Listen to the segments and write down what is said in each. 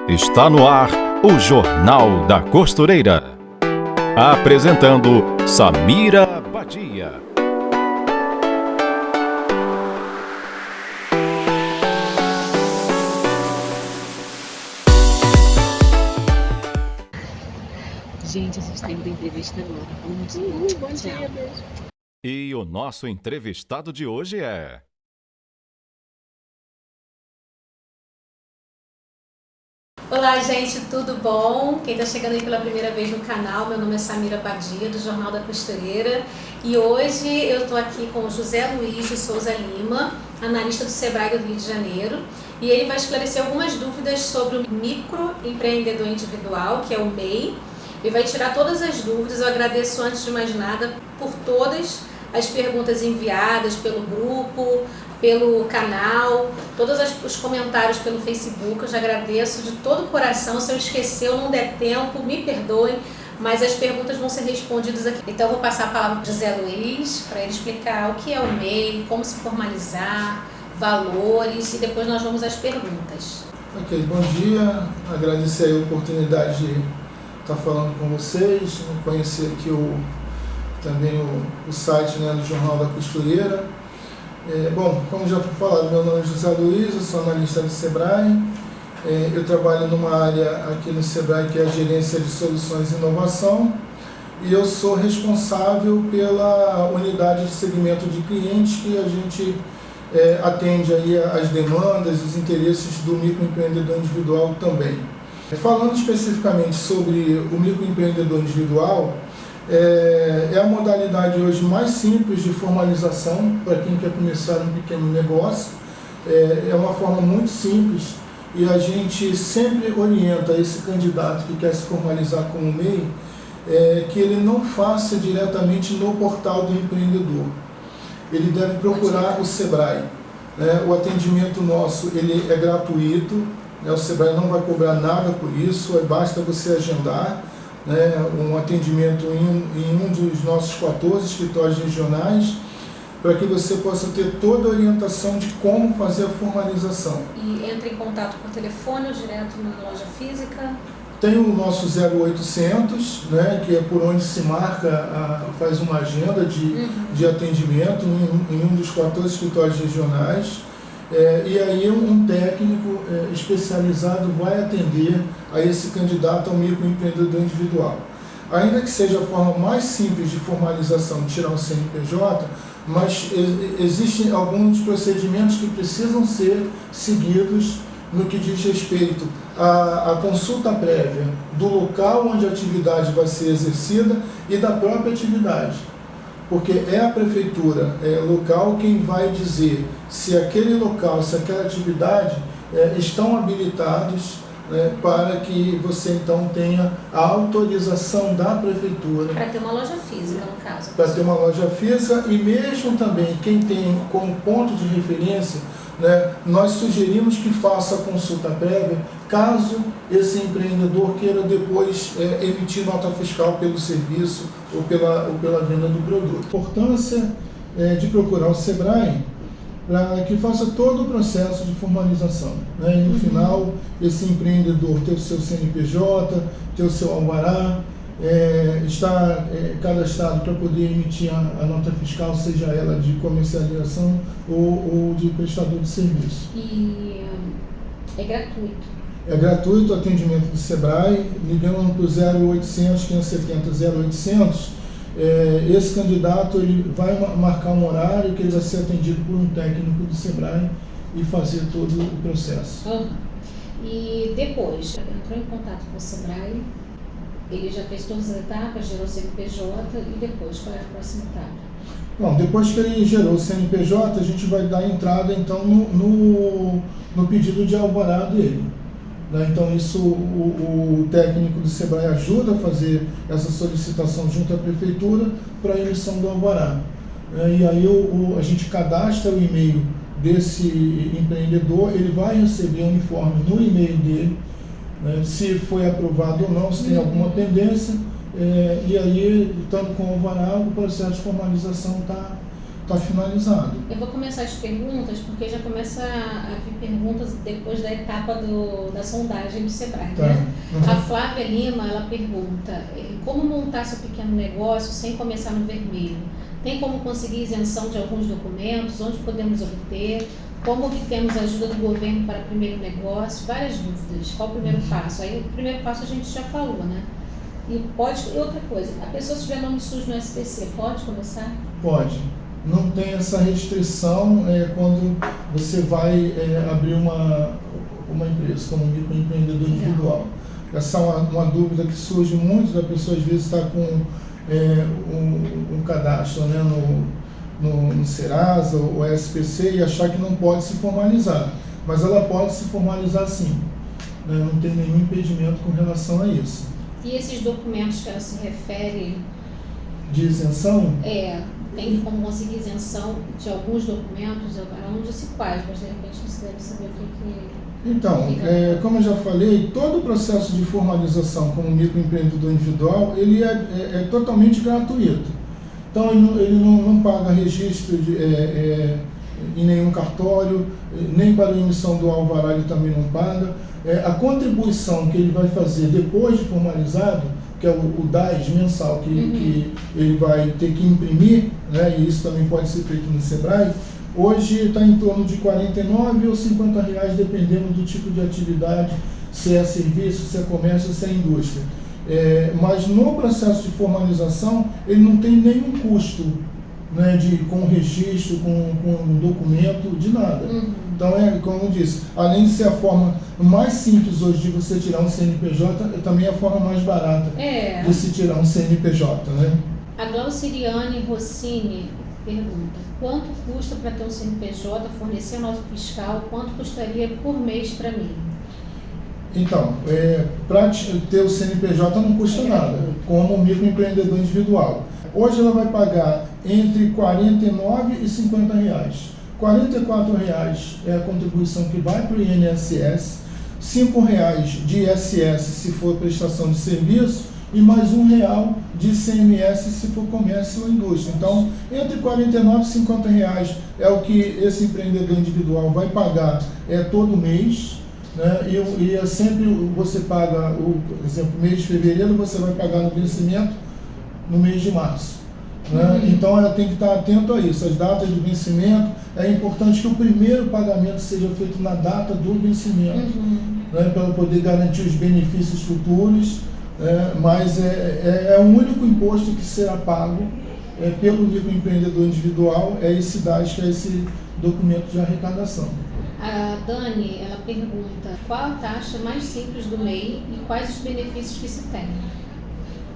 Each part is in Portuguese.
Está no ar o Jornal da Costureira. Apresentando Samira Badia. Gente, a gente tem uma entrevista agora. Bom dia. Bom dia, beijo. E o nosso entrevistado de hoje é... Olá, gente, tudo bom? Quem está chegando aí pela primeira vez no canal, meu nome é Samira Badia, do Jornal da Costureira. E hoje eu estou aqui com o José Luiz de Souza Lima, analista do Sebrae do Rio de Janeiro. E ele vai esclarecer algumas dúvidas sobre o microempreendedor individual, que é o MEI. E vai tirar todas as dúvidas. Eu agradeço, antes de mais nada, por todas as perguntas enviadas pelo grupo, pelo canal, todos os comentários pelo Facebook. Eu já agradeço de todo o coração. Se eu esquecer ou não der tempo, me perdoem, mas as perguntas vão ser respondidas aqui. Então eu vou passar a palavra para o José Luiz, para ele explicar o que é o MEI, como se formalizar, valores, e depois nós vamos às perguntas. Ok, bom dia, agradecer a oportunidade de estar falando com vocês, conhecer aqui também o site, né, do Jornal da Costureira. Bom, como já foi falado, meu nome é José Luiz, eu sou analista do Sebrae. Eu trabalho numa área aqui no Sebrae que é a gerência de soluções e inovação, e eu sou responsável pela unidade de segmento de clientes que a gente atende aí as demandas, os interesses do microempreendedor individual também. Falando especificamente sobre o microempreendedor individual, é a modalidade hoje mais simples de formalização para quem quer começar um pequeno negócio. É uma forma muito simples e a gente sempre orienta esse candidato que quer se formalizar como MEI que ele não faça diretamente no portal do empreendedor. Ele deve procurar o Sebrae. O atendimento nosso ele é gratuito, o Sebrae não vai cobrar nada por isso, basta você agendar um atendimento em um dos nossos 14 escritórios regionais, para que você possa ter toda a orientação de como fazer a formalização. E entra em contato por telefone ou direto na loja física? Tem o nosso 0800, que é por onde se marca, faz uma agenda de atendimento em um dos 14 escritórios regionais. E aí um técnico especializado vai atender a esse candidato ao microempreendedor individual. Ainda que seja a forma mais simples de formalização, tirar o CNPJ, mas existem alguns procedimentos que precisam ser seguidos no que diz respeito à consulta prévia do local onde a atividade vai ser exercida e da própria atividade. Porque é a prefeitura local quem vai dizer se aquele local, se aquela atividade estão habilitados para que você então tenha a autorização da prefeitura. Para ter uma loja física, no caso. Para ter uma loja física, e mesmo também quem tem como ponto de referência, nós sugerimos que faça a consulta prévia caso esse empreendedor queira depois emitir nota fiscal pelo serviço ou pela venda do produto. A importância de procurar o Sebrae para que faça todo o processo de formalização. E no final, esse empreendedor ter o seu CNPJ, ter o seu alvará, está cadastrado para poder emitir a nota fiscal, seja ela de comercialização ou de prestador de serviço. E é gratuito? É gratuito o atendimento do Sebrae, ligando para o 0800 570 0800. Esse candidato ele vai marcar um horário que ele vai ser atendido por um técnico do Sebrae e fazer todo o processo. E depois, entrou em contato com o Sebrae, ele já fez todas as etapas, gerou o CNPJ, e depois, qual é a próxima etapa? Bom, depois que ele gerou o CNPJ, a gente vai dar entrada então no pedido de alvará dele. Então isso o técnico do Sebrae ajuda a fazer essa solicitação junto à prefeitura para a emissão do alvará. E aí a gente cadastra o e-mail desse empreendedor, ele vai receber um informe no e-mail dele, se foi aprovado ou não, se tem alguma pendência, e aí, estando com o alvará, o processo de formalização está está finalizado. Eu vou começar as perguntas, porque já começa a vir perguntas depois da etapa da sondagem do Sebrae, Tá. né? Uhum. A Flávia Lima, ela pergunta, como montar seu pequeno negócio sem começar no vermelho? Tem como conseguir isenção de alguns documentos? Onde podemos obter? Como obtemos ajuda do governo para primeiro negócio? Várias dúvidas. Qual o primeiro passo? Aí o primeiro passo a gente já falou, né? E outra coisa, a pessoa se tiver nome sujo no SPC, pode começar? Pode. Não tem essa restrição quando você vai abrir uma empresa como microempreendedor individual. Essa é uma dúvida que surge muito, da pessoa às vezes está com um cadastro, né, no Serasa ou SPC e achar que não pode se formalizar. Mas ela pode se formalizar sim, né, não tem nenhum impedimento com relação a isso. E esses documentos que ela se refere... De isenção? Tem como conseguir isenção de alguns documentos, agora não disse quais, mas de repente você deve saber o que... Então, como eu já falei, todo o processo de formalização como microempreendedor individual, ele é totalmente gratuito. Então, ele não paga registro em nenhum cartório, nem para a emissão do alvará ele também não paga. A contribuição que ele vai fazer depois de formalizado, que é o DAS mensal que ele vai ter que imprimir, né, e isso também pode ser feito no Sebrae, hoje está em torno de R$ 49 ou R$ 50, dependendo do tipo de atividade, se é serviço, se é comércio, se é indústria. Mas no processo de formalização, ele não tem nenhum custo, né, com registro, com documento, de nada. Então, como eu disse, além de ser a forma mais simples hoje de você tirar um CNPJ, também é a forma mais barata de se tirar um CNPJ, né? A Glauciriane Rossini pergunta, quanto custa para ter um CNPJ, fornecer nota fiscal, quanto custaria por mês para mim? Então, para ter o CNPJ não custa nada, como microempreendedor individual. Hoje ela vai pagar entre R$ 49 e R$ 50. R$ 44 é a contribuição que vai para o INSS, R$ 5 de ISS se for prestação de serviço e mais R$ 1 de ICMS se for comércio ou indústria. Então, entre R$ 49 e R$ 50 é o que esse empreendedor individual vai pagar todo mês. Né? E sempre você paga, por exemplo, mês de fevereiro você vai pagar no vencimento no mês de março. Né? Então ela tem que estar atento a isso, as datas de vencimento. É importante que o primeiro pagamento seja feito na data do vencimento, né? Para poder garantir os benefícios futuros, mas é o único imposto que será pago pelo microempreendedor individual, esse DAS, que é esse documento de arrecadação. A Dani, ela pergunta, qual a taxa mais simples do MEI e quais os benefícios que se tem?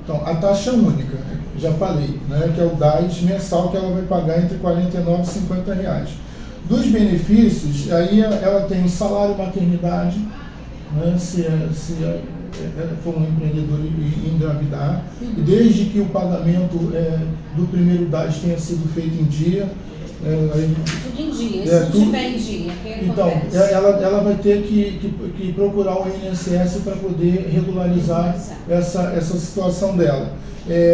Então, a taxa única, já falei, né, que é o DAS mensal, que ela vai pagar entre R$ 49 e R$ 50. Dos benefícios, aí ela tem o salário maternidade, né, se for um empreendedor e engravidar, desde que o pagamento do primeiro DAS tenha sido feito em dia. Tudo em dia, se não tiver em dia, o que então, acontece? ela vai ter que procurar o INSS para poder regularizar essa situação dela.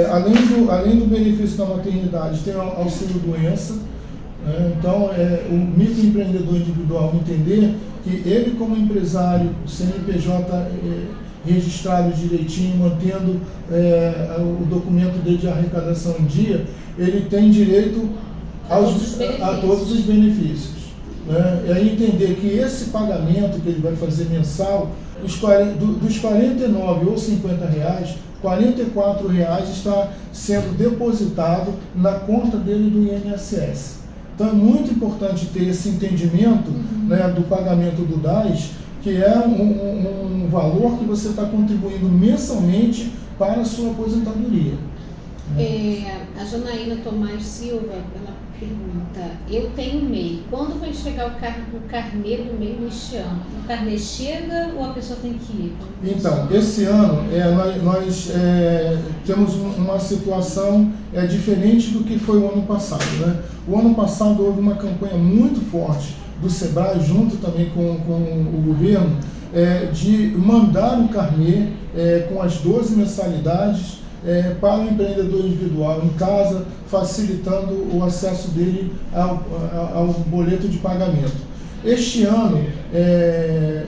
Além do benefício da maternidade, tem o auxílio-doença. Então, o microempreendedor individual entender que ele, como empresário, CNPJ registrado direitinho, mantendo o documento dele de arrecadação em dia, ele tem direito a todos os benefícios. Né? E aí entender que esse pagamento que ele vai fazer mensal, dos R$ 49 ou R$ 50, R$ 44 está sendo depositado na conta dele do INSS. Então é muito importante ter esse entendimento, né, do pagamento do DAS, que é um valor que você está contribuindo mensalmente para a sua aposentadoria. A Janaína Tomás Silva, ela pergunta, eu tenho MEI, quando vai chegar o carnê do MEI neste ano? O carnê chega ou a pessoa tem que ir? Então, esse ano nós temos uma situação diferente do que foi o ano passado. Né? O ano passado houve uma campanha muito forte do Sebrae, junto também com o governo, de mandar o carnê com as 12 mensalidades para o empreendedor individual em casa, facilitando o acesso dele ao boleto de pagamento. Este ano,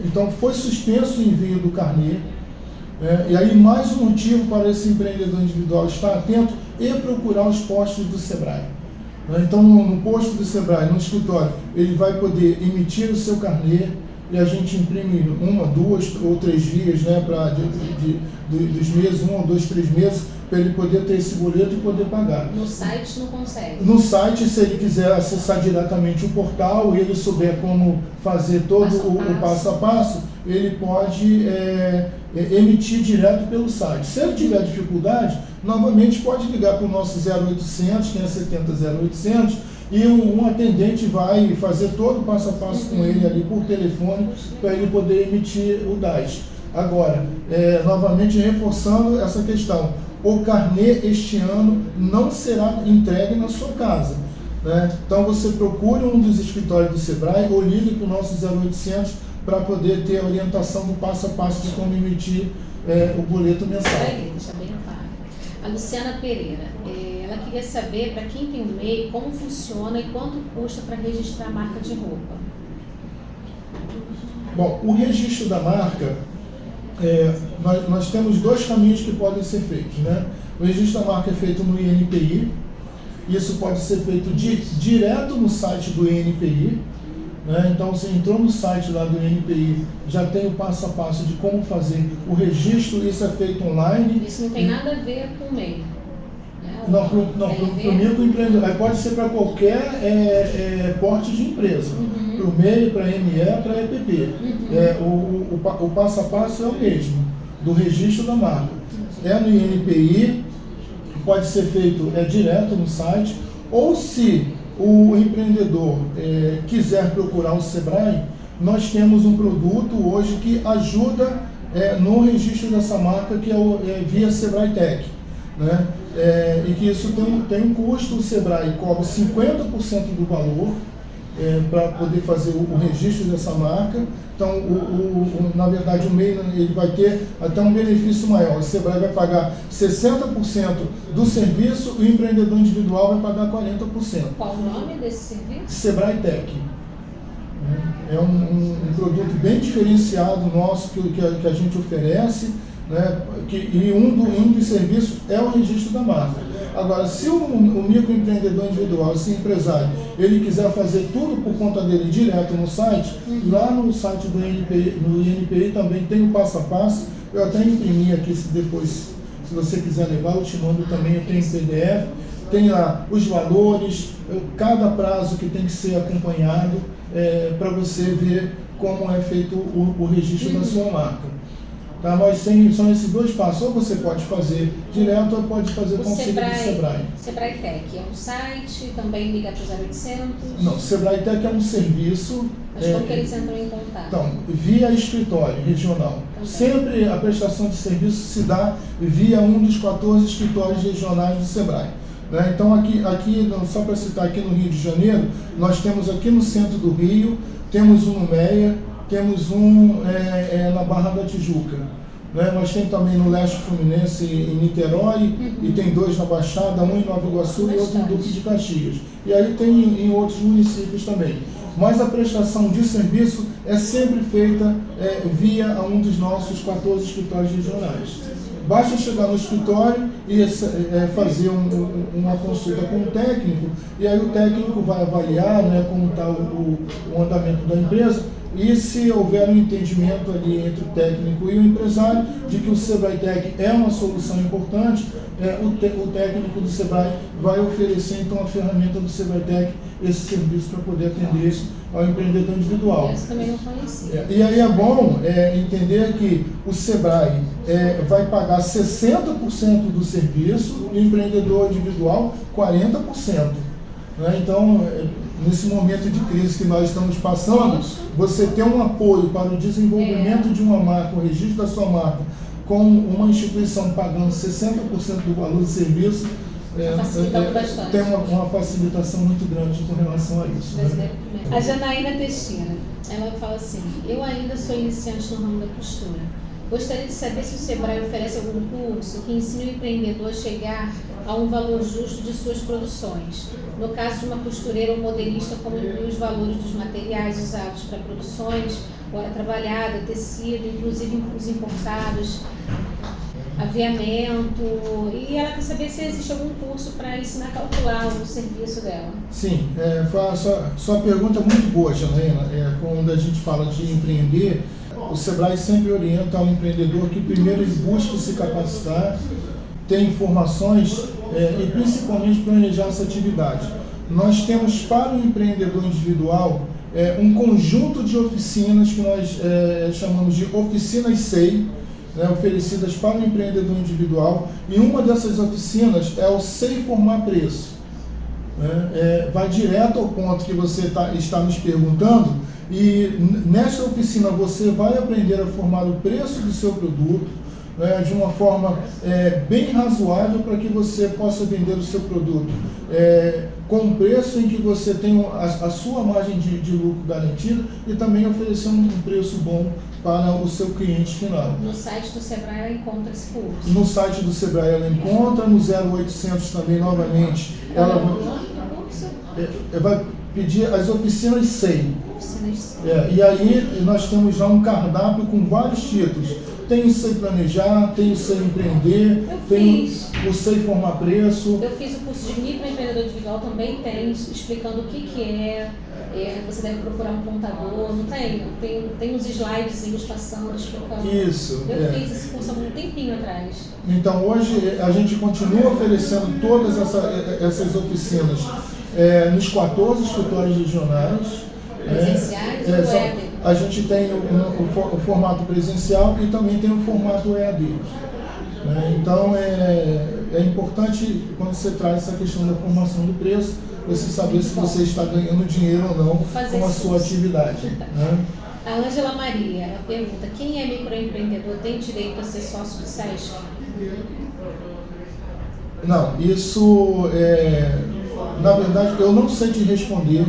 então, foi suspenso o envio do carnê, e aí mais um motivo para esse empreendedor individual estar atento e procurar os postos do Sebrae. Então, no posto do Sebrae, no escritório, ele vai poder emitir o seu carnê, e a gente imprime 1, 2 ou 3 vias, né, dos meses, 1 ou 2, 3 meses, para ele poder ter esse boleto e poder pagar. No site não consegue? No site, se ele quiser acessar diretamente o portal e ele souber como fazer todo o passo a passo, ele pode emitir direto pelo site. Se ele tiver dificuldade, novamente pode ligar para o nosso 0800, 570 0800, e um atendente vai fazer todo o passo a passo com ele ali por telefone para ele poder emitir o DAS. Agora, novamente reforçando essa questão, o carnê este ano não será entregue na sua casa, né? Então você procure um dos escritórios do Sebrae ou ligue para o nosso 0800 para poder ter a orientação do passo a passo de como emitir o boleto mensal. Deixa bem claro. A Luciana Pereira, ela queria saber, para quem tem um MEI, como funciona e quanto custa para registrar a marca de roupa. Bom, o registro da marca, nós temos 2 caminhos que podem ser feitos, né? O registro da marca é feito no INPI, isso pode ser feito direto no site do INPI, né? Então, você entrou no site lá do INPI, já tem o passo a passo de como fazer o registro, isso é feito online. Isso não tem nada a ver com o MEI? Não, para o microempreendedor, aí pode ser para qualquer porte de empresa, para o MEI, para a ME, para a EPP. O passo a passo é o mesmo, do registro da marca. No INPI, pode ser feito direto no site, ou se o empreendedor quiser procurar o Sebrae, nós temos um produto hoje que ajuda no registro dessa marca, que é via Sebrae Tech, né? E que isso tem um custo, o Sebrae cobra 50% do valor para poder fazer o registro dessa marca. Então, na verdade, o MEI ele vai ter até um benefício maior. O Sebrae vai pagar 60% do serviço e o empreendedor individual vai pagar 40%. Qual o nome desse serviço? Sebrae Tech. É um produto bem diferenciado nosso que a gente oferece, né? E um dos serviços é o registro da marca. Agora, se o microempreendedor individual, esse empresário, ele quiser fazer tudo por conta dele direto no site, lá no site do INPI também tem o passo a passo. Eu até imprimi aqui, depois, se você quiser levar, eu te mando também, eu tenho em PDF. Tem lá os valores, cada prazo que tem que ser acompanhado, para você ver como é feito o registro da sua marca. Tá, mas são esses 2 passos, ou você pode fazer direto ou pode fazer com o auxílio do Sebrae. Sebrae Tech é um site, também liga para os 0800? Não, o Sebrae Tech é um serviço. Mas como que eles entram em contato? Então, via escritório regional. Também. Sempre a prestação de serviço se dá via um dos 14 escritórios regionais do Sebrae. Né? Então, aqui, só para citar, aqui no Rio de Janeiro, nós temos aqui no centro do Rio, temos um no Meia, temos um na Barra da Tijuca. Né? Nós temos também no Leste Fluminense, em Niterói, e tem 2 na Baixada, um em Nova Iguaçu e outro em Duque de Caxias. E aí tem em outros municípios também. Mas a prestação de serviço é sempre feita via um dos nossos 14 escritórios regionais. Basta chegar no escritório e fazer uma consulta com o técnico, e aí o técnico vai avaliar, né, como está o andamento da empresa, e se houver um entendimento ali entre o técnico e o empresário de que o Sebrae Tech é uma solução importante, o técnico do Sebrae vai oferecer então a ferramenta do Sebrae Tech, esse serviço para poder atender ao empreendedor individual. Essa também não conhecia. E aí é bom entender que o Sebrae vai pagar 60% do serviço e o empreendedor individual 40%. Né? Então, nesse momento de crise que nós estamos passando, você ter um apoio para o desenvolvimento de uma marca, o registro da sua marca, com uma instituição pagando 60% do valor do serviço, tem uma facilitação muito grande com relação a isso. Né? A Janaína Teixeira, ela fala assim: eu ainda sou iniciante no ramo da costura. Gostaria de saber se o Sebrae oferece algum curso que ensine o empreendedor a chegar a um valor justo de suas produções. No caso de uma costureira ou modelista, como incluir os valores dos materiais usados para produções, hora trabalhada, tecido, inclusive os importados, aviamento. E ela quer saber se existe algum curso para ensinar a calcular o serviço dela. Sim, sua pergunta é muito boa, Janaína. Quando a gente fala de empreender, o Sebrae sempre orienta ao empreendedor que primeiro ele busque se capacitar, ter informações e principalmente planejar essa atividade. Nós temos para o empreendedor individual um conjunto de oficinas que nós chamamos de oficinas SEI, oferecidas para o empreendedor individual, e uma dessas oficinas é o SEI Formar Preço. Vai direto ao ponto que você está nos perguntando, e nessa oficina você vai aprender a formar o preço do seu produto de uma forma bem razoável para que você possa vender o seu produto com um preço em que você tem a sua margem de lucro garantida e também oferecendo um preço bom para o seu cliente final. No site do Sebrae ela encontra esse curso? No site do Sebrae ela encontra, no 0800 também novamente. Ela vai pedir as oficinas SEI. E aí nós temos já um cardápio com vários títulos. Tem o SEI Planejar, tem o SEI Empreender, o SEI Formar Preço. Eu fiz o curso de microempreendedor individual, também tem, explicando o que é. Você deve procurar um contador, não tem? Tem uns slidezinhos passando, explicando. Isso. Eu fiz esse curso há um tempinho atrás. Então hoje a gente continua oferecendo todas essas oficinas nos 14 escritórios regionais. Presenciais ou EAD? A gente tem o formato presencial e também tem o formato EAD. Então é importante, quando você traz essa questão da formação do preço, você saber se você está ganhando dinheiro ou não com a sua atividade. A Ângela Maria, ela pergunta: quem é microempreendedor tem direito a ser sócio do SESC? Não, isso na verdade eu não sei te responder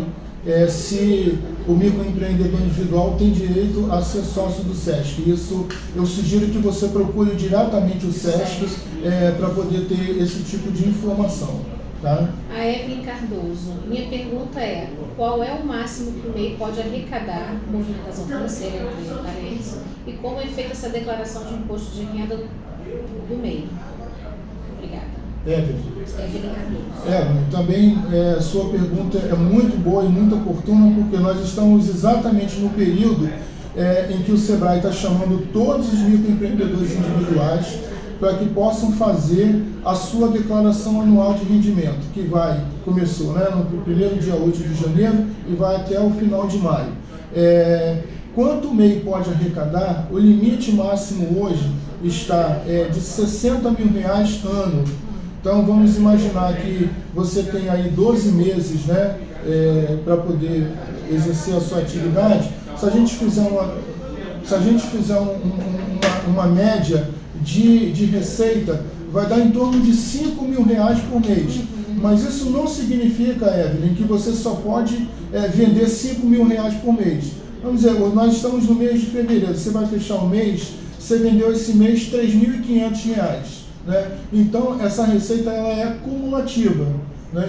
se o microempreendedor individual tem direito a ser sócio do SESC. Isso eu sugiro que você procure diretamente o SESC para poder ter esse tipo de informação. Tá? A Evelyn Cardoso, minha pergunta é: qual é o máximo que o MEI pode arrecadar, movimentação financeira, entre parênteses, e como é feita essa declaração de imposto de renda do MEI? Obrigada. Evelyn Cardoso. Também sua pergunta é muito boa e muito oportuna, porque nós estamos exatamente no período em que o Sebrae está chamando todos os microempreendedores individuais para que possam fazer a sua declaração anual de rendimento, que começou no primeiro dia útil de janeiro e vai até o final de maio. Quanto o MEI pode arrecadar? O limite máximo hoje está de R$60 mil ano. Então vamos imaginar que você tem aí 12 meses para poder exercer a sua atividade. Se a gente fizer uma média de receita, vai dar em torno de R$5 mil por mês. Mas isso não significa, Evelyn, que você só pode vender R$5 mil por mês. Vamos dizer, nós estamos no mês de fevereiro, você vai fechar o mês, você vendeu esse mês R$3.500. Então essa receita ela é cumulativa.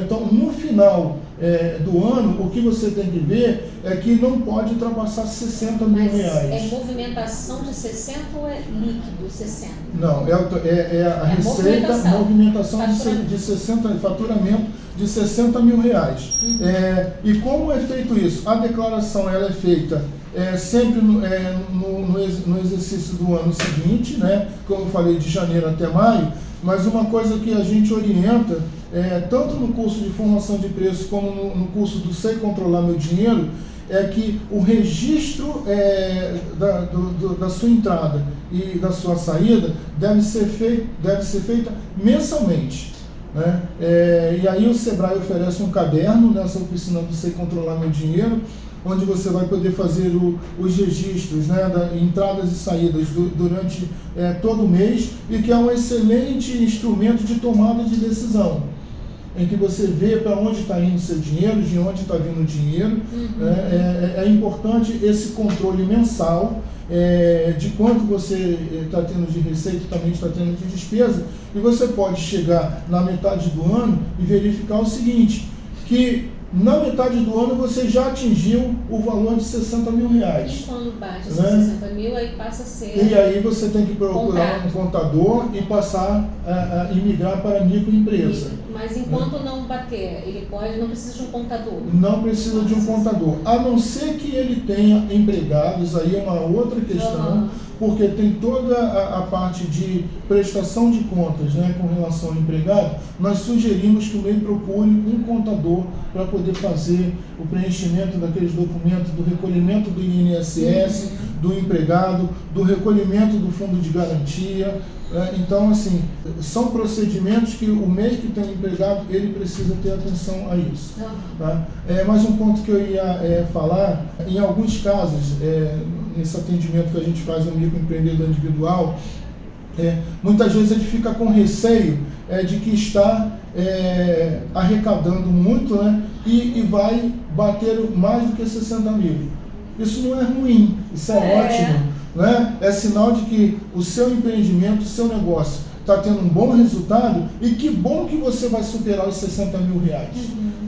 Então no final do ano, o que você tem que ver é que não pode ultrapassar R$60 mil. É movimentação de 60 ou é líquido 60? Não, a receita, movimentação de 60, faturamento de R$60 mil. E como é feito isso? A declaração ela é feita sempre no exercício do ano seguinte, como eu falei, de janeiro até maio, mas uma coisa que a gente orienta, tanto no curso de formação de preço como no curso do Sei Controlar Meu Dinheiro, é que o registro da sua entrada e da sua saída deve ser feita mensalmente. E aí o Sebrae oferece um caderno nessa oficina do Sei Controlar Meu Dinheiro, onde você vai poder fazer os registros, entradas e saídas durante todo o mês, e que é um excelente instrumento de tomada de decisão, em que você vê para onde está indo o seu dinheiro, de onde está vindo o dinheiro. É importante esse controle mensal, de quanto você está tendo de receita e também está tendo de despesa, e você pode chegar na metade do ano e verificar o seguinte, que na metade do ano você já atingiu o valor de 60 mil reais. E quando bate esses Né? 60 mil, aí passa a ser... E aí você tem que procurar um contador e passar a migrar para a microempresa. Mas enquanto não bater, ele não precisa de um contador? Não precisa de um contador, a não ser que ele tenha empregados, aí é uma outra questão, porque tem toda a parte de prestação de contas, né, com relação ao empregado. Nós sugerimos que o MEI procure um contador para poder fazer o preenchimento daqueles documentos, do recolhimento do INSS, do empregado, do recolhimento do fundo de garantia. Então, assim, são procedimentos que o MEI que tem empregado, ele precisa ter atenção a isso. Tá? Mais um ponto que eu ia falar, em alguns casos, nesse atendimento que a gente faz ao microempreendedor individual, muitas vezes ele fica com receio de que está arrecadando muito, né, e vai bater mais do que 60 mil. Isso não é ruim, isso é ótimo. Né? É sinal de que o seu empreendimento, o seu negócio está tendo um bom resultado, e que bom que você vai superar os 60 mil reais.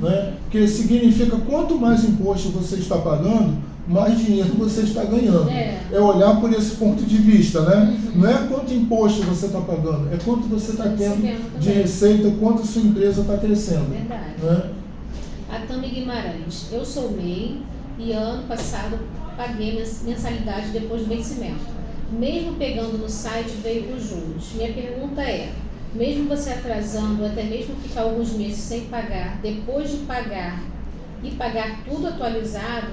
Né? Porque significa quanto mais imposto você está pagando, mais dinheiro você está ganhando. É olhar por esse ponto de vista, né? Não é quanto imposto você está pagando, é quanto você está tendo de receita, quanto a sua empresa está crescendo. Verdade. Né? A Tami Guimarães, eu sou MEI e ano passado paguei mensalidade depois do vencimento. Mesmo pegando no site, veio com juros. Minha pergunta é, mesmo você atrasando, até mesmo ficar alguns meses sem pagar, depois de pagar e pagar tudo atualizado,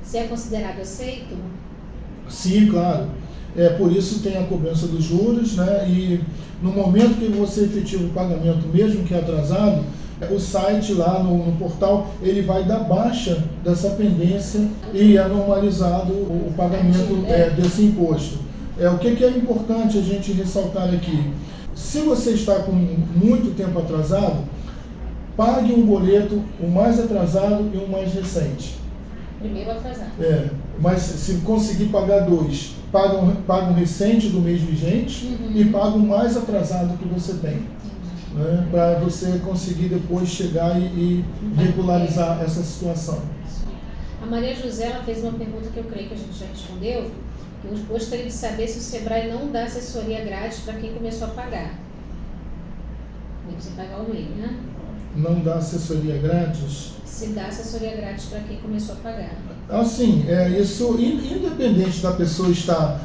se é considerado aceito? Sim, claro. Por isso tem a cobrança dos juros, né? E no momento que você efetiva o pagamento, mesmo que atrasado, o site lá no portal, ele vai dar baixa dessa pendência e é normalizado o pagamento desse imposto. O que é importante a gente ressaltar aqui? Se você está com muito tempo atrasado, pague um boleto, o mais atrasado e o mais recente. Primeiro atrasado. Mas se conseguir pagar dois, paga um recente do mês vigente e paga o mais atrasado que você tem. Né, para você conseguir depois chegar e regularizar essa situação. A Maria José ela fez uma pergunta que eu creio que a gente já respondeu. Eu gostaria de saber se o Sebrae não dá assessoria grátis para quem começou a pagar. Tem que pagar o MEI, né? Não dá assessoria grátis? Se dá assessoria grátis para quem começou a pagar. Assim, isso independente da pessoa estar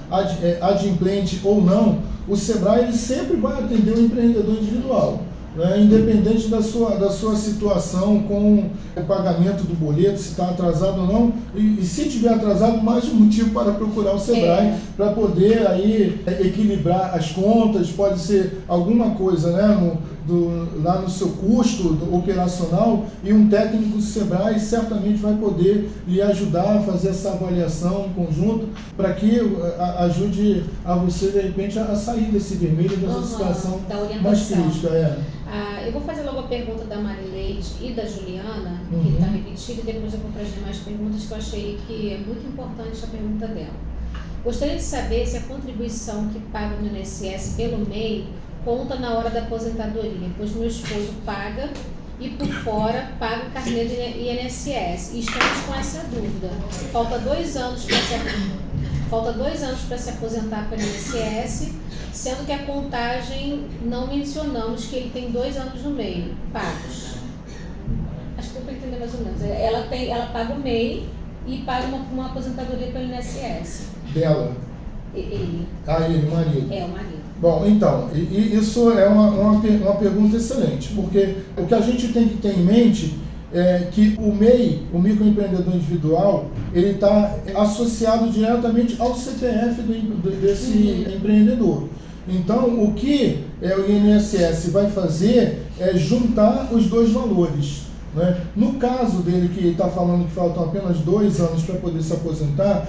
adimplente ou não, o Sebrae ele sempre vai atender o empreendedor individual, né? Independente da sua situação com o pagamento do boleto, se está atrasado ou não, e se tiver atrasado, mais um motivo para procurar o Sebrae, para poder aí equilibrar as contas, pode ser alguma coisa, né, lá no seu custo operacional, e um técnico do Sebrae certamente vai poder lhe ajudar a fazer essa avaliação em conjunto, para que ajude a você, de repente, a sair desse vermelho, dessa situação mais crítica. Eu vou fazer logo a pergunta da Marileide e da Juliana, que está repetida, e depois eu vou para as demais perguntas, que eu achei que é muito importante a pergunta dela. Gostaria de saber se a contribuição que paga no INSS pelo MEI conta na hora da aposentadoria, pois meu esposo paga e por fora paga o carnê do INSS. E estamos com essa dúvida. Falta 2 anos para se aposentar pelo INSS, sendo que a contagem não mencionamos que ele tem 2 anos no MEI pagos. Acho que eu estou entendendo mais ou menos. Ela paga o MEI e paga uma aposentadoria pelo INSS. Dela? Ele. Ele, o marido. O marido. Bom, então, isso é uma pergunta excelente, porque o que a gente tem que ter em mente é que o MEI, o microempreendedor individual, ele está associado diretamente ao CPF desse empreendedor. Então, o que o INSS vai fazer é juntar os dois valores. Né? No caso dele, que está falando que faltam apenas 2 anos para poder se aposentar,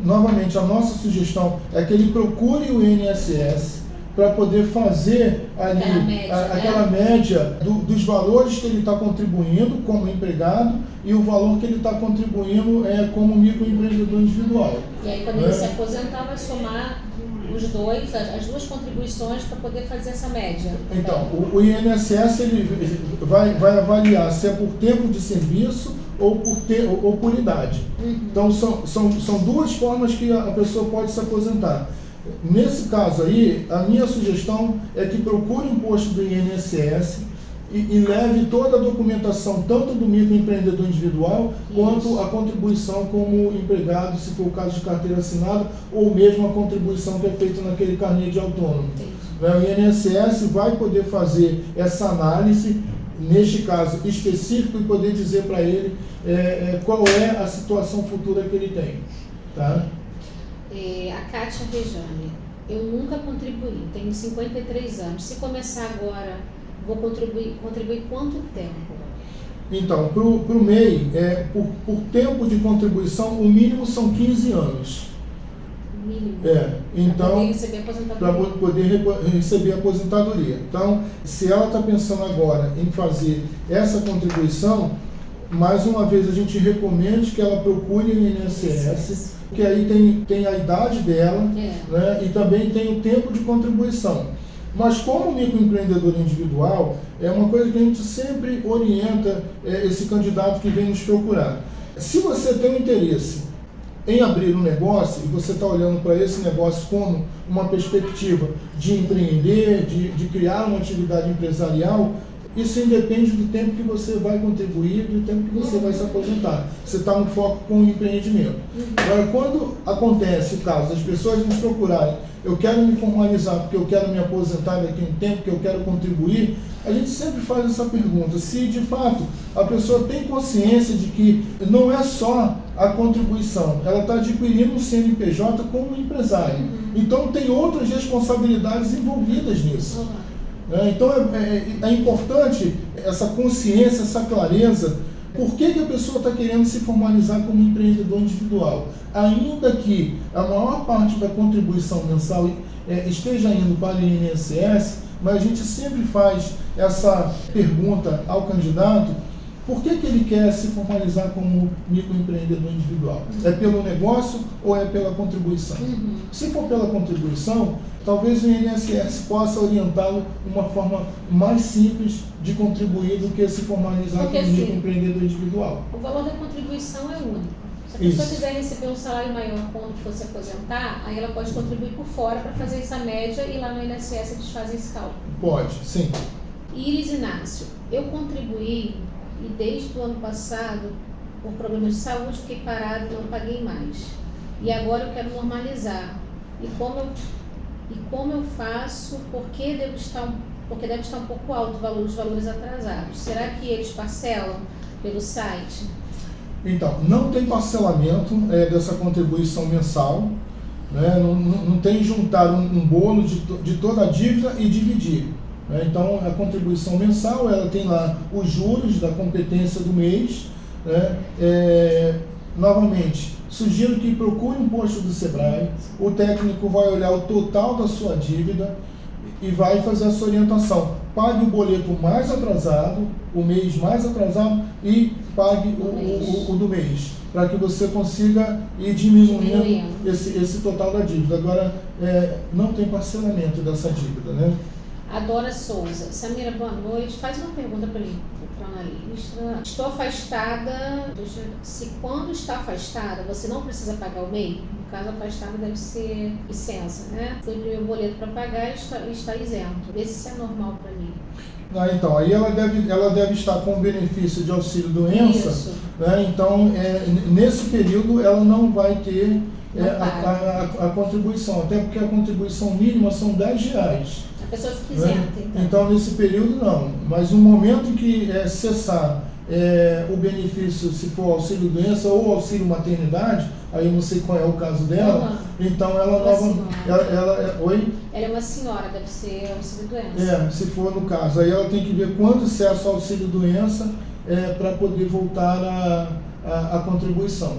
novamente, a nossa sugestão é que ele procure o INSS, para poder fazer ali aquela média dos valores que ele está contribuindo como empregado e o valor que ele está contribuindo como microempreendedor individual. E aí, quando ele se aposentar, vai somar os dois, as duas contribuições para poder fazer essa média. Então, o INSS ele vai avaliar se é por tempo de serviço ou por idade. Então, são duas formas que a pessoa pode se aposentar. Nesse caso aí, a minha sugestão é que procure um posto do INSS e leve toda a documentação, tanto do microempreendedor individual, quanto a contribuição como empregado, se for o caso de carteira assinada, ou mesmo a contribuição que é feita naquele carnê de autônomo. O INSS vai poder fazer essa análise, neste caso específico, e poder dizer para ele qual é a situação futura que ele tem. Tá? A Kátia Rejane, eu nunca contribuí, tenho 53 anos. Se começar agora, vou contribuir quanto tempo? Então, para o MEI, por tempo de contribuição, o mínimo são 15 anos. Mínimo? Então, para poder receber aposentadoria. Então, se ela está pensando agora em fazer essa contribuição, mais uma vez a gente recomenda que ela procure o INSS, que aí tem a idade dela, né, e também tem o tempo de contribuição. Mas como microempreendedor individual, é uma coisa que a gente sempre orienta esse candidato que vem nos procurar. Se você tem um interesse em abrir um negócio, e você está olhando para esse negócio como uma perspectiva de empreender, de criar uma atividade empresarial, isso independe do tempo que você vai contribuir, do tempo que você vai se aposentar. Você está no foco com o empreendimento. Agora, quando acontece o caso das pessoas nos procurarem, eu quero me formalizar porque eu quero me aposentar daqui a um tempo, que eu quero contribuir, a gente sempre faz essa pergunta, se de fato a pessoa tem consciência de que não é só a contribuição, ela está adquirindo um CNPJ como empresário. Então tem outras responsabilidades envolvidas nisso. Então é importante essa consciência, essa clareza. Por que a pessoa está querendo se formalizar como empreendedor individual? Ainda que a maior parte da contribuição mensal esteja indo para o INSS, mas a gente sempre faz essa pergunta ao candidato: por que ele quer se formalizar como microempreendedor individual? É pelo negócio ou é pela contribuição? Se for pela contribuição, talvez o INSS possa orientá-lo de uma forma mais simples de contribuir do que se formalizar como microempreendedor individual. O valor da contribuição é único. Se a pessoa quiser receber um salário maior quando for se aposentar, aí ela pode contribuir por fora para fazer essa média e lá no INSS eles fazem esse cálculo. Pode, sim. Iris Inácio, eu contribuí e desde o ano passado, por problemas de saúde, fiquei parado e não paguei mais. E agora eu quero normalizar. E como eu faço? Porque deve estar um pouco alto os valores atrasados. Será que eles parcelam pelo site? Então, não tem parcelamento dessa contribuição mensal, né? Não tem juntar um bolo de toda a dívida e dividir. Então, a contribuição mensal, ela tem lá os juros da competência do mês. Novamente, sugiro que procure um posto do Sebrae, o técnico vai olhar o total da sua dívida e vai fazer essa orientação. Pague o boleto mais atrasado, o mês mais atrasado, e pague o do mês, para que você consiga ir diminuindo esse total da dívida. Agora, não tem parcelamento dessa dívida, né? A Dora Souza. Samira, boa noite. Faz uma pergunta para mim, para o analista. Estou afastada. Se quando está afastada, você não precisa pagar o MEI? No caso, afastada deve ser licença, né? Foi o meu boleto para pagar e está isento. Vê se isso é normal para mim. Então, aí ela deve estar com o benefício de auxílio-doença, né? Então, nesse período, ela não vai ter a contribuição, até porque a contribuição mínima são R$10. A pessoa fica isenta, então, nesse período não, mas no momento em que cessar o benefício, se for auxílio-doença ou auxílio-maternidade, aí eu não sei qual é o caso dela, então ela Oi? Ela é uma senhora, deve ser auxílio-doença. Se for no caso, aí ela tem que ver quando cessa o auxílio-doença para poder voltar a contribuição.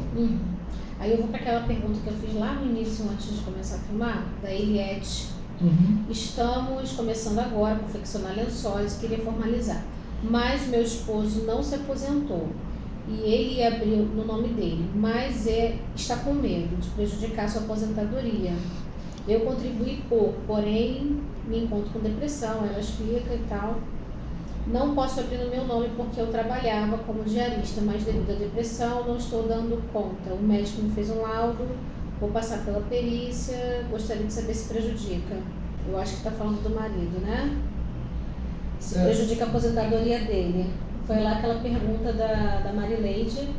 Aí eu vou para aquela pergunta que eu fiz lá no início, antes de começar a filmar, da Eliette Estamos começando agora a confeccionar lençóis e queria formalizar. Mas meu esposo não se aposentou e ele ia abrir no nome dele, mas está com medo de prejudicar sua aposentadoria. Eu contribuí pouco, porém me encontro com depressão, ela explica e tal. Não posso abrir no meu nome porque eu trabalhava como diarista, mas devido à depressão não estou dando conta. O médico me fez um laudo, vou passar pela perícia, gostaria de saber se prejudica. Eu acho que está falando do marido, né? Se prejudica a aposentadoria dele. Foi lá aquela pergunta da Marileide,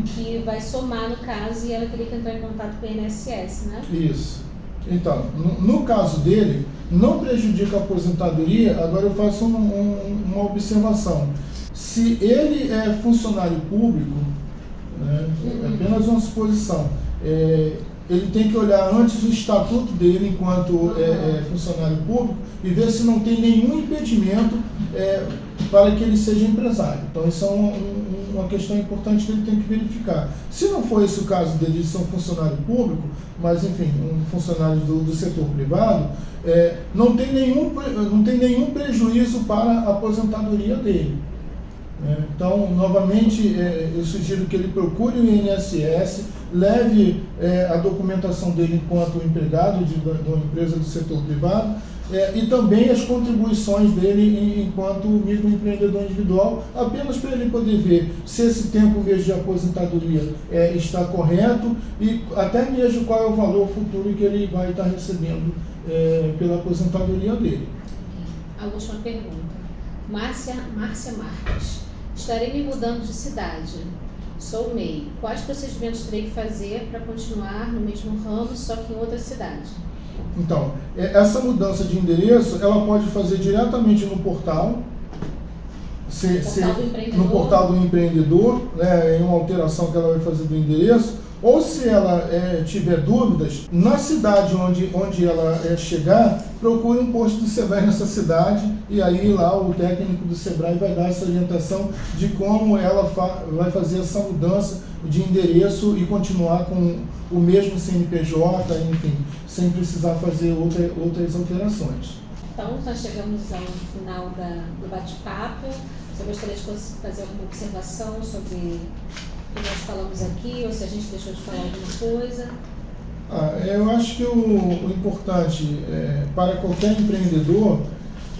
que vai somar no caso e ela queria que entrar em contato com o INSS, né? Isso. Então, no caso dele, não prejudica a aposentadoria. Agora eu faço uma observação. Se ele é funcionário público, né, apenas uma suposição, ele tem que olhar antes o estatuto dele enquanto funcionário público e ver se não tem nenhum impedimento para que ele seja empresário. Então isso é uma questão importante que ele tem que verificar. Se não for esse o caso dele de ser um funcionário público, mas enfim, um funcionário do setor privado, não tem nenhum prejuízo para a aposentadoria dele. Então, novamente, eu sugiro que ele procure o INSS, leve a documentação dele enquanto empregado de uma empresa do setor privado e também as contribuições dele enquanto microempreendedor individual, apenas para ele poder ver se esse tempo mesmo de aposentadoria está correto e até mesmo qual é o valor futuro que ele vai estar recebendo pela aposentadoria dele. A última pergunta. Márcia Marques. Estarei me mudando de cidade. Sou MEI. Quais procedimentos terei que fazer para continuar no mesmo ramo, só que em outra cidade? Então, essa mudança de endereço, ela pode fazer diretamente no portal, no portal do empreendedor, né, em uma alteração que ela vai fazer do endereço, ou se ela tiver dúvidas, na cidade onde ela chegar, procure um posto do SEBRAE nessa cidade e aí lá o técnico do SEBRAE vai dar essa orientação de como ela vai fazer essa mudança de endereço e continuar com o mesmo CNPJ, enfim, sem precisar fazer outras alterações. Então, nós chegamos ao final do bate-papo. Você gostaria de fazer alguma observação sobre o que nós falamos aqui, ou se a gente deixou de falar alguma coisa? Eu acho que o importante para qualquer empreendedor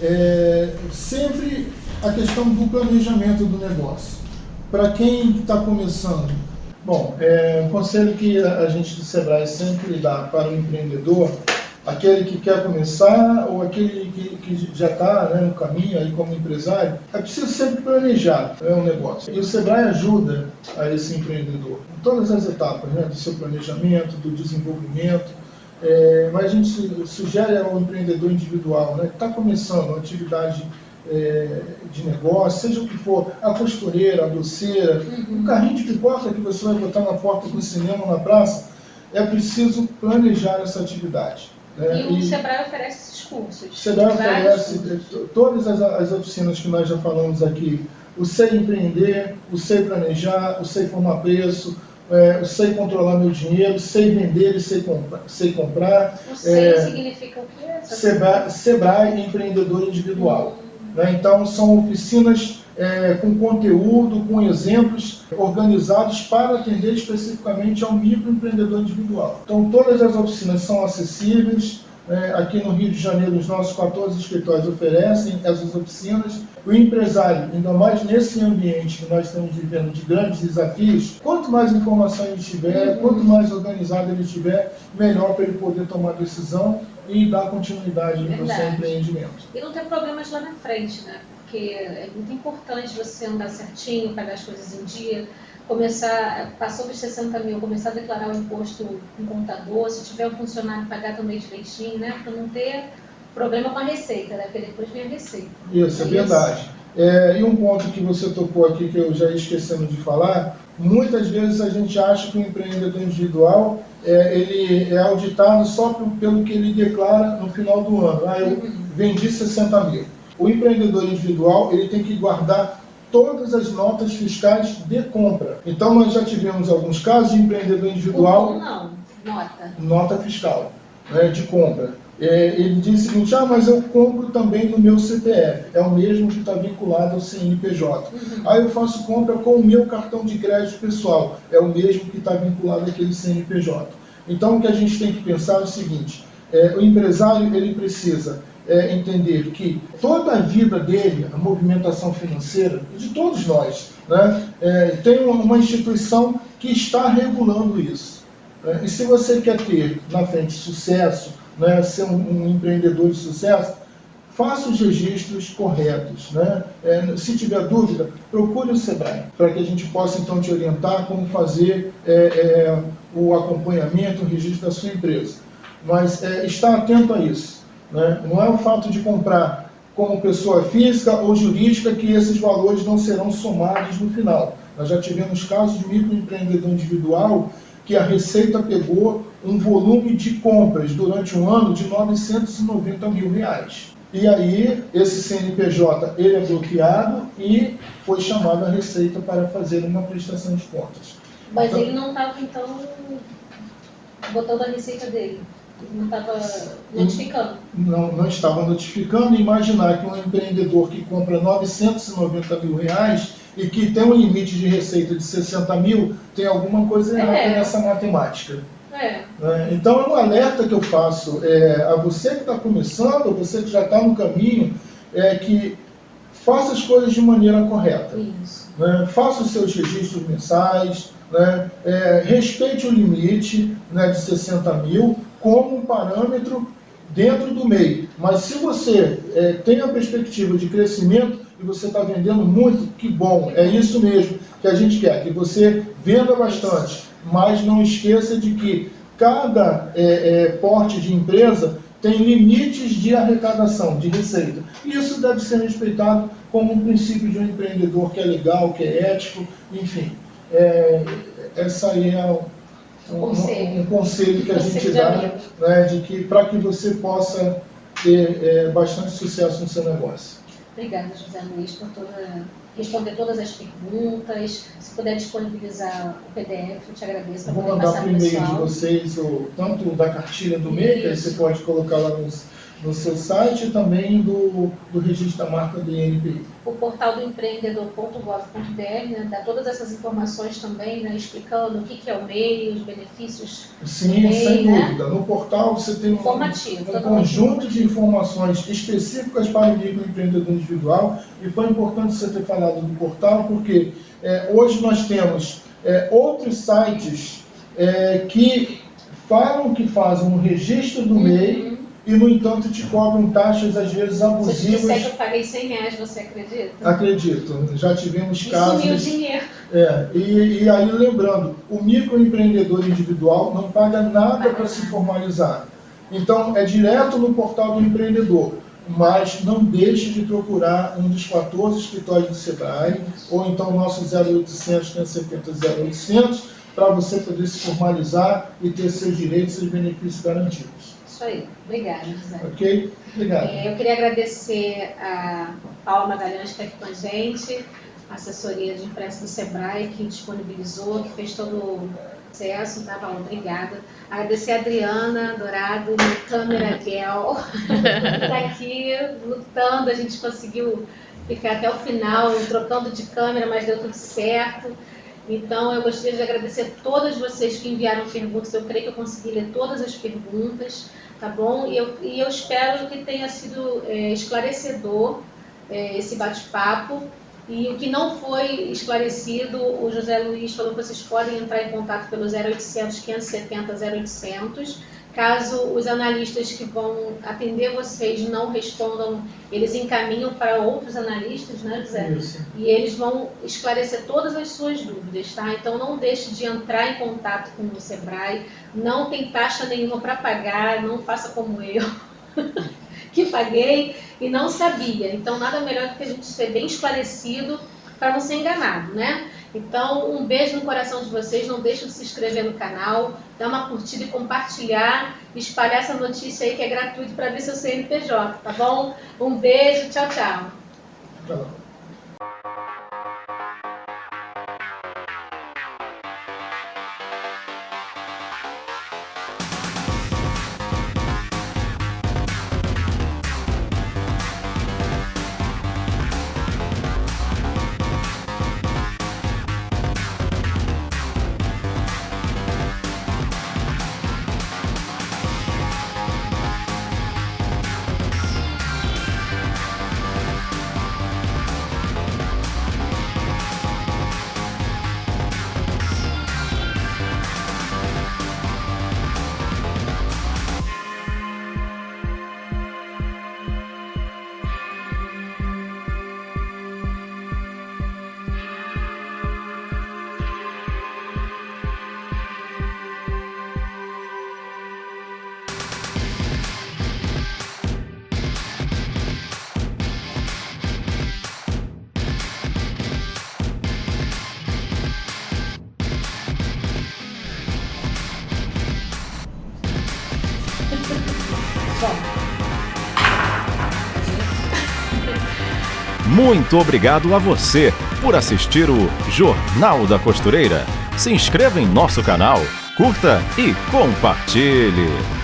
é sempre a questão do planejamento do negócio. Para quem está começando, bom, o conselho que a gente do SEBRAE sempre dá para o empreendedor, aquele que quer começar ou aquele que já está no caminho aí como empresário, é preciso sempre planejar um negócio. E o SEBRAE ajuda a esse empreendedor em todas as etapas, do seu planejamento, do desenvolvimento. Mas a gente sugere ao empreendedor individual, que está começando uma atividade de negócio, seja o que for, a costureira, a doceira, o carrinho de pipoca que você vai botar na porta do cinema, na praça, é preciso planejar essa atividade. E o SEBRAE oferece esses cursos? O SEBRAE oferece todas as oficinas que nós já falamos aqui. O Sei Empreender, o Sei Planejar, o Sei Formar Preço, o Sei Controlar Meu Dinheiro, Sei Vender e Sei Comprar. O Sei significa o quê? SEBRAE Empreendedor Individual. Então, são oficinas com conteúdo, com exemplos organizados para atender especificamente ao microempreendedor individual. Então, todas as oficinas são acessíveis. Aqui no Rio de Janeiro, os nossos 14 escritórios oferecem essas oficinas. O empresário, ainda mais nesse ambiente que nós estamos vivendo de grandes desafios, quanto mais informação ele tiver, quanto mais organizado ele tiver, melhor para ele poder tomar decisão e dar continuidade no seu empreendimento. E não ter problemas lá na frente, né? Porque é muito importante você andar certinho, pagar as coisas em dia, passou dos 60 mil, começar a declarar o imposto com contador, se tiver um funcionário, pagar também direitinho, né? Para não ter problema com a receita, né? Porque depois vem a receita. Isso, é verdade. E um ponto que você tocou aqui, que eu já ia esquecendo de falar, muitas vezes a gente acha que o empreendedor individual ele é auditado só pelo que ele declara no final do ano. Eu vendi 60 mil. O empreendedor individual ele tem que guardar todas as notas fiscais de compra. Então, nós já tivemos alguns casos de empreendedor individual... Não, nota. Nota fiscal, de compra. Ele diz o seguinte: mas eu compro também no meu CPF, é o mesmo que está vinculado ao CNPJ. Aí eu faço compra com o meu cartão de crédito pessoal, é o mesmo que está vinculado àquele CNPJ. Então o que a gente tem que pensar é o seguinte: o empresário ele precisa entender que toda a vida dele, a movimentação financeira, de todos nós, né, tem uma instituição que está regulando isso. E se você quer ter na frente sucesso, né, ser um empreendedor de sucesso, faça os registros corretos. Né? Se tiver dúvida, procure o Sebrae, para que a gente possa então te orientar como fazer o acompanhamento, o registro da sua empresa. Mas está atento a isso. Né? Não é o fato de comprar como pessoa física ou jurídica que esses valores não serão somados no final. Nós já tivemos casos de microempreendedor individual que a Receita pegou um volume de compras durante um ano de R$990 mil. E aí, esse CNPJ ele é bloqueado e foi chamado a Receita para fazer uma prestação de contas. Mas então, ele não estava, então, botando a receita dele? Não estava notificando? Não estava notificando. Imaginar que um empreendedor que compra R$990 mil e que tem um limite de receita de 60 mil, tem alguma coisa errada nessa matemática. Então é um alerta que eu faço a você que está começando, a você que já está no caminho, que faça as coisas de maneira correta. Né? Faça os seus registros mensais, né? Respeite o limite, né, de 60 mil como um parâmetro dentro do MEI. Mas se você tem a perspectiva de crescimento e você está vendendo muito, que bom, é isso mesmo que a gente quer, que você venda bastante, mas não esqueça de que cada porte de empresa tem limites de arrecadação, de receita. E isso deve ser respeitado como um princípio de um empreendedor que é legal, que é ético, enfim. Essa aí é um conselho que a gente dá, né, de que para que você possa ter bastante sucesso no seu negócio. Obrigada, José Luiz, por responder todas as perguntas. Se puder disponibilizar o PDF, eu te agradeço. Eu vou mandar para o e-mail de vocês, tanto da cartilha do MEI, que aí você pode colocar lá no seu site, e também do registro da marca do INPI. O portal do empreendedor.gov.br, né, dá todas essas informações também, né, explicando o que é o MEI, os benefícios. Sim, MEI, sem né? dúvida. No portal você tem um conjunto de informações específicas para o microempreendedor individual, e foi importante você ter falado do portal, porque hoje nós temos outros sites que falam que fazem um registro do MEI, e, no entanto, te cobram taxas, às vezes, abusivas. Se eu disser que eu paguei R$100, você acredita? Acredito. Já tivemos casos... Sumiu o dinheiro. E aí, lembrando, o microempreendedor individual não paga nada para se formalizar. Então, é direto no portal do empreendedor. Mas não deixe de procurar um dos 14 escritórios do Sebrae, ou então o nosso 0800, 570 0800, para você poder se formalizar e ter seus direitos e seus benefícios garantidos. Isso aí. Obrigada, José. Ok? Obrigado. Eu queria agradecer a Paula Magalhães, que está aqui com a gente, a assessoria de imprensa do Sebrae, que disponibilizou, que fez todo o processo. Tá, Paula? Obrigada. Agradecer a Adriana Dourado, minha câmera girl, que está aqui lutando. A gente conseguiu ficar até o final, trocando de câmera, mas deu tudo certo. Então, eu gostaria de agradecer a todas vocês que enviaram perguntas. Eu creio que eu consegui ler todas as perguntas, tá bom? E eu espero que tenha sido esclarecedor esse bate-papo. E o que não foi esclarecido, o José Luiz falou que vocês podem entrar em contato pelo 0800 570 0800. Caso os analistas que vão atender vocês não respondam, eles encaminham para outros analistas, né, José? Isso. E eles vão esclarecer todas as suas dúvidas, tá? Então não deixe de entrar em contato com o Sebrae, não tem taxa nenhuma para pagar, não faça como eu, que paguei e não sabia. Então nada melhor do que a gente ser bem esclarecido para não ser enganado, né? Então, um beijo no coração de vocês, não deixem de se inscrever no canal, dar uma curtida e compartilhar, espalhar essa notícia aí que é gratuito para ver seu CNPJ, tá bom? Um beijo, tchau, tchau. Tchau. Muito obrigado a você por assistir o Jornal da Costureira. Se inscreva em nosso canal, curta e compartilhe.